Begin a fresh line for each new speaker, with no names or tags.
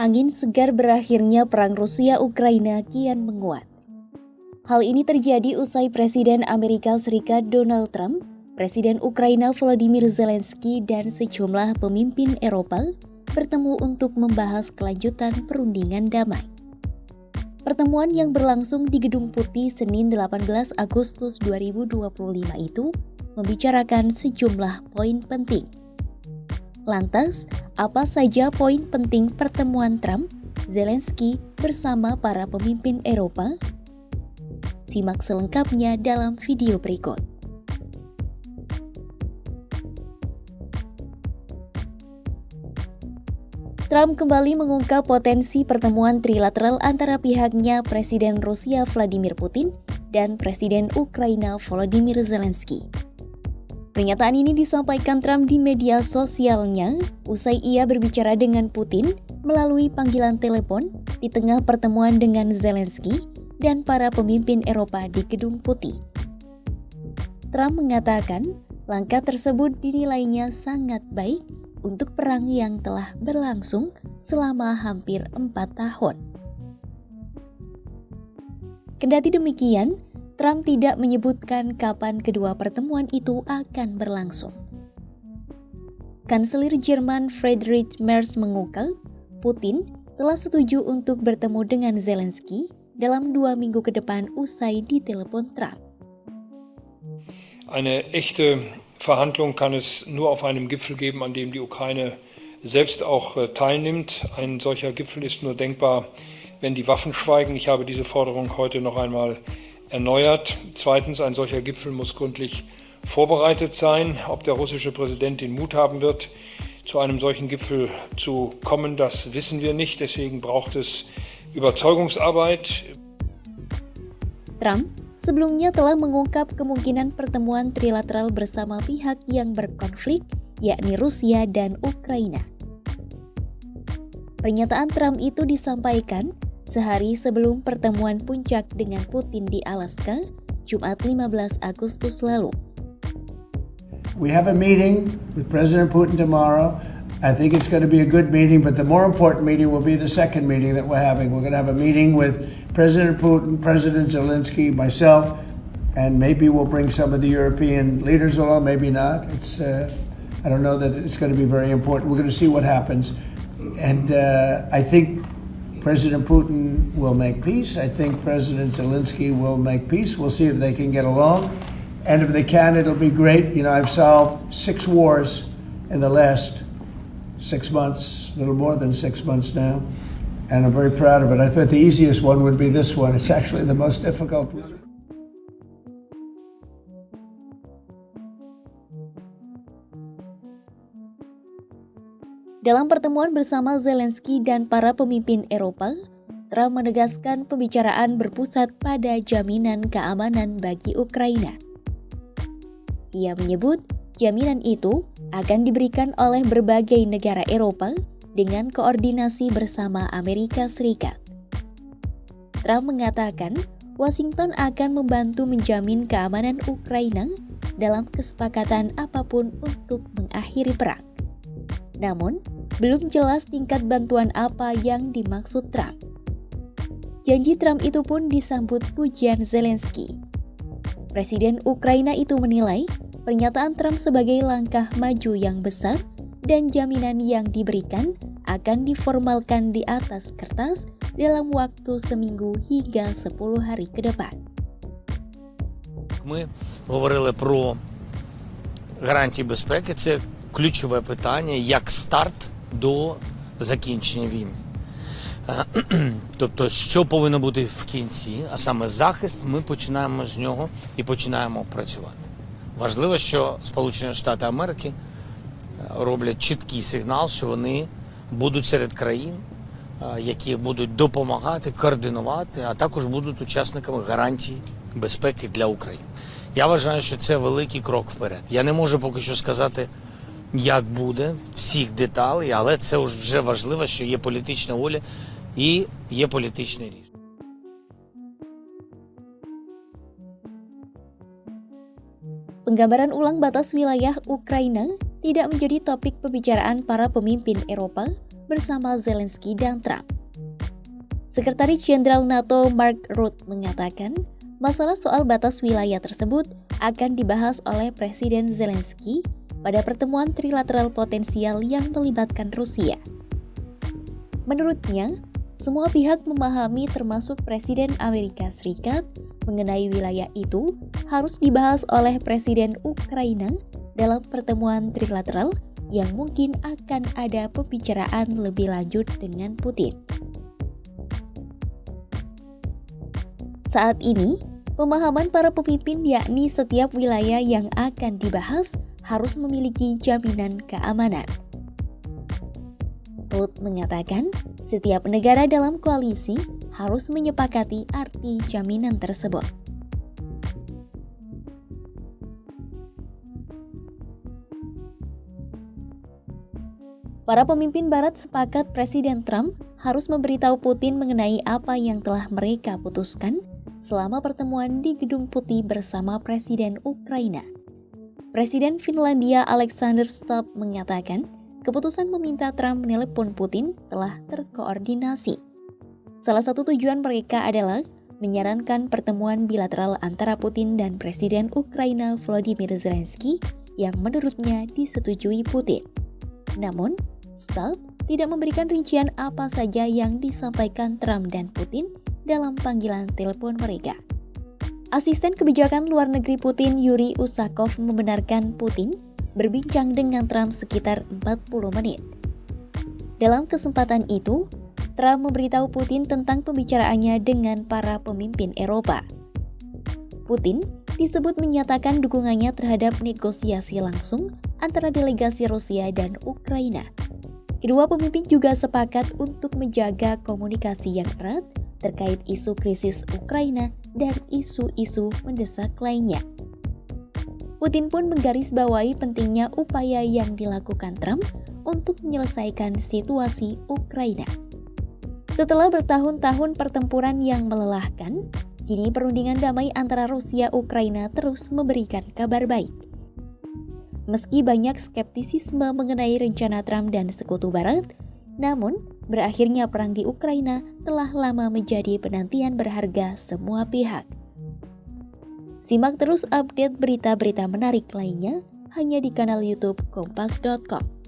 Angin segar berakhirnya perang Rusia-Ukraina kian menguat. Hal ini terjadi usai Presiden Amerika Serikat Donald Trump, Presiden Ukraina Volodymyr Zelensky, dan sejumlah pemimpin Eropa bertemu untuk membahas kelanjutan perundingan damai. Pertemuan yang berlangsung di Gedung Putih Senin 18 Agustus 2025 itu membicarakan sejumlah poin penting. Lantas, apa saja poin penting pertemuan Trump, Zelensky bersama para pemimpin Eropa? Simak selengkapnya dalam video berikut. Trump kembali mengungkap potensi pertemuan trilateral antara pihaknya Presiden Rusia Vladimir Putin dan Presiden Ukraina Volodymyr Zelensky. Pernyataan ini disampaikan Trump di media sosialnya usai ia berbicara dengan Putin melalui panggilan telepon di tengah pertemuan dengan Zelensky dan para pemimpin Eropa di Gedung Putih. Trump mengatakan langkah tersebut dinilainya sangat baik untuk perang yang telah berlangsung selama hampir 4 tahun. Kendati demikian, Trump tidak menyebutkan kapan kedua pertemuan itu akan berlangsung. Kanselir Jerman Friedrich Merz mengungkap, Putin telah setuju untuk bertemu dengan Zelensky dalam 2 minggu ke depan usai ditelepon Trump.
Eine echte Verhandlung kann es nur auf einem Gipfel geben, an dem die Ukraine selbst auch teilnimmt. Ein solcher Gipfel ist nur denkbar, wenn die Waffen schweigen. Ich habe diese Forderung heute noch einmal erneuert. Zweitens, ein solcher Gipfel muss gründlich vorbereitet sein. Ob der russische Präsident den Mut haben wird, zu einem solchen Gipfel zu kommen, das wissen wir nicht. Deswegen braucht es Überzeugungsarbeit.
Trump sebelumnya telah mengungkap kemungkinan pertemuan trilateral bersama pihak yang berkonflik, yakni Rusia dan Ukraina. Pernyataan Trump itu disampaikan sehari sebelum pertemuan puncak dengan Putin di Alaska, Jumat 15 Agustus lalu.
We have a meeting with President Putin tomorrow. I think it's going to be a good meeting, but the more important meeting will be the second meeting that we're having. We're going to have a meeting with President Putin, President Zelensky, myself, and maybe we'll bring some of the European leaders along, maybe not. I don't know that it's going to be very important. We're going to see what happens. And I think President Putin will make peace. I think President Zelensky will make peace. We'll see if they can get along. And if they can, it'll be great. You know, I've solved 6 wars in the last 6 months, a little more than 6 months now. And I'm very proud of it. I thought the easiest one would be this one. It's actually the most difficult one.
Dalam pertemuan bersama Zelensky dan para pemimpin Eropa, Trump menegaskan pembicaraan berpusat pada jaminan keamanan bagi Ukraina. Ia menyebut jaminan itu akan diberikan oleh berbagai negara Eropa dengan koordinasi bersama Amerika Serikat. Trump mengatakan Washington akan membantu menjamin keamanan Ukraina dalam kesepakatan apapun untuk mengakhiri perang. Namun, belum jelas tingkat bantuan apa yang dimaksud Trump. Janji Trump itu pun disambut pujian Zelensky. Presiden Ukraina itu menilai pernyataan Trump sebagai langkah maju yang besar dan jaminan yang diberikan akan diformalkan di atas kertas dalam waktu seminggu hingga 10 hari ke depan.
Ми говорили про гарантії безпеки. Це ключове питання як старт до закінчення війни. Тобто, що повинно бути в кінці, а саме захист, ми починаємо з нього і починаємо працювати. Важливо, що Сполучені Штати Америки роблять чіткий сигнал, що вони будуть серед країн, які будуть допомагати, координувати, а також будуть учасниками гарантій безпеки для України. Я вважаю, що це великий крок вперед. Я не можу поки що сказати, як буде, всіх деталей, але це вже важливо, що є політична воля і є політичне рішення.
Penggambaran ulang batas wilayah Ukraina tidak menjadi topik pembicaraan para pemimpin Eropa bersama Zelensky dan Trump. Sekretaris Jenderal NATO Mark Rutte mengatakan, masalah soal batas wilayah tersebut akan dibahas oleh Presiden Zelensky pada pertemuan trilateral potensial yang melibatkan Rusia. Menurutnya, semua pihak memahami termasuk Presiden Amerika Serikat mengenai wilayah itu harus dibahas oleh Presiden Ukraina dalam pertemuan trilateral yang mungkin akan ada pembicaraan lebih lanjut dengan Putin. Saat ini, pemahaman para pemimpin yakni setiap wilayah yang akan dibahas harus memiliki jaminan keamanan. Rutte mengatakan, setiap negara dalam koalisi harus menyepakati arti jaminan tersebut. Para pemimpin Barat sepakat Presiden Trump harus memberitahu Putin mengenai apa yang telah mereka putuskan selama pertemuan di Gedung Putih bersama Presiden Ukraina. Presiden Finlandia Alexander Stubb mengatakan, keputusan meminta Trump menelepon Putin telah terkoordinasi. Salah satu tujuan mereka adalah menyarankan pertemuan bilateral antara Putin dan Presiden Ukraina Volodymyr Zelensky yang menurutnya disetujui Putin. Namun, Stubb tidak memberikan rincian apa saja yang disampaikan Trump dan Putin dalam panggilan telepon mereka. Asisten kebijakan luar negeri Putin Yuri Usakov membenarkan Putin berbincang dengan Trump sekitar 40 menit. Dalam kesempatan itu, Trump memberitahu Putin tentang pembicaraannya dengan para pemimpin Eropa. Putin disebut menyatakan dukungannya terhadap negosiasi langsung antara delegasi Rusia dan Ukraina. Kedua pemimpin juga sepakat untuk menjaga komunikasi yang erat terkait isu krisis Ukraina dan isu-isu mendesak lainnya. Putin pun menggarisbawahi pentingnya upaya yang dilakukan Trump untuk menyelesaikan situasi Ukraina. Setelah bertahun-tahun pertempuran yang melelahkan, kini perundingan damai antara Rusia-Ukraina terus memberikan kabar baik. Meski banyak skeptisisme mengenai rencana Trump dan Sekutu Barat, namun berakhirnya perang di Ukraina telah lama menjadi penantian berharga semua pihak. Simak terus update berita-berita menarik lainnya hanya di kanal YouTube Kompas.com.